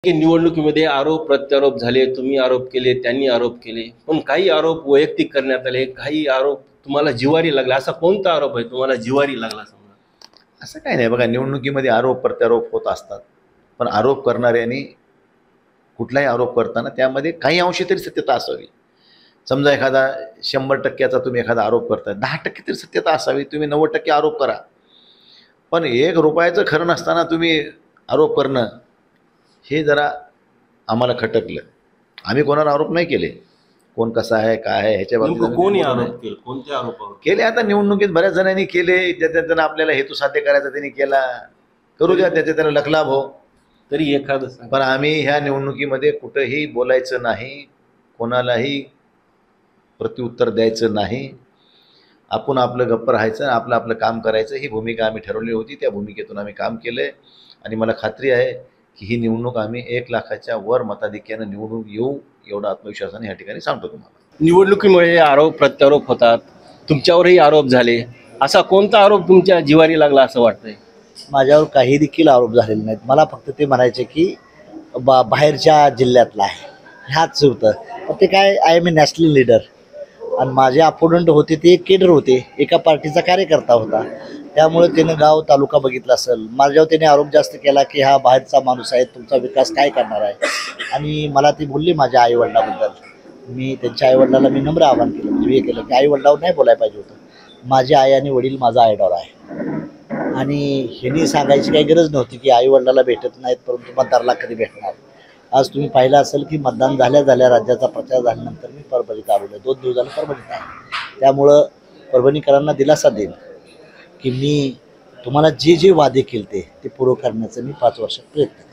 की निवडणुकीमध्ये आरोप प्रत्यारोप झाले, तुम्ही आरोप केले, त्यांनी आरोप केले. पण काही आरोप वैयक्तिक करण्यात आले, काही आरोप तुम्हाला जिव्हारी लागला. असा कोणता आरोप आहे तुम्हाला जिव्हारी लागला समजा? असं काही नाही बघा, निवडणुकीमध्ये आरोप प्रत्यारोप होत असतात. पण आरोप करणाऱ्यांनी कुठलाही आरोप करताना त्यामध्ये काही अंशी तरी सत्यता असावी. समजा एखादा 100% तुम्ही एखादा आरोप करताय, 10% तरी सत्यता असावी. तुम्ही 90% आरोप करा. पण ₹1 खरं नसताना तुम्ही आरोप करणं हे जरा आम्हाला खटकलं. आम्ही कोणावर आरोप नाही केले. कोण कसा आहे, काय आहे ह्याच्या बाबतीत नेमकं आम्ही काही कोणी बोललो नाही. आरोप केले? कोणत्या आरोपावर केले आता निवडणुकीत बऱ्याच जणांनी केले. ज्याच्या त्यानं आपल्याला हेतू साध्य करायचा त्यांनी केला. करू द्या, त्याच्या त्याला लखलाभ हो. तरी एखादं सांगा. पण आम्ही ह्या निवडणुकीमध्ये कुठंही बोलायचं नाही, कोणालाही प्रत्युत्तर द्यायचं नाही. आपण आपलं गप्प राहायचं, आपलं आपलं काम करायचं, ही भूमिका आम्ही ठरवली होती. त्या भूमिकेतून आम्ही काम केलं आहे आणि मला खात्री आहे की ही निवडणूक आम्ही 1,00,000च्या वर मताधिक्यानं निवडून येऊ, एवढा आत्मविश्वासाने या ठिकाणी सांगतो तुम्हाला. निवडणुकीमुळे आरोप प्रत्यारोप होतात, तुमच्यावरही आरोप झाले. असा कोणता आरोप तुमच्या जिव्हारी लागला असं वाटतंय? माझ्यावर काही देखील आरोप झालेले नाहीत. मला फक्त ते म्हणायचे की बाहेरच्या जिल्ह्यातला आहे, ह्याच होतं. पण ते काय, I am a national leader आणि माझे अपोनंट होते ते केडर होते, एका पार्टीचा कार्यकर्ता होता. त्यामुळे त्यानं गाव तालुका बघितला असेल. माझ्यावर त्याने आरोप जास्त केला की हा बाहेरचा माणूस आहे, तुमचा विकास काय करणार आहे. आणि मला ती बोलली माझ्या आईवडिलाबद्दल. मी त्यांच्या आईवडिलाला मी नम्र आवाहन केलं, म्हणजे हे केलं की आईवडिलावर नाही बोलायला पाहिजे होतं. माझे आई आणि वडील माझा आयडॉल आहे आणि ह्यांनी सांगायची काही गरज नव्हती की आईवडिलाला भेटत नाहीत परंतु मतदाराला कधी भेटणार. आज तुम्ही पाहिलं असेल की मतदान झाल्या राज्याचा प्रचार झाल्यानंतर मी परभणीत आलेलो आहे. 2 दिवस झाले परभणीत आहे. त्यामुळं परभणीकरांना दिलासा देईन की मी तुम्हाला जे जे वादे केले ते पूर्ण करण्याचा मी 5 वर्षात प्रयत्न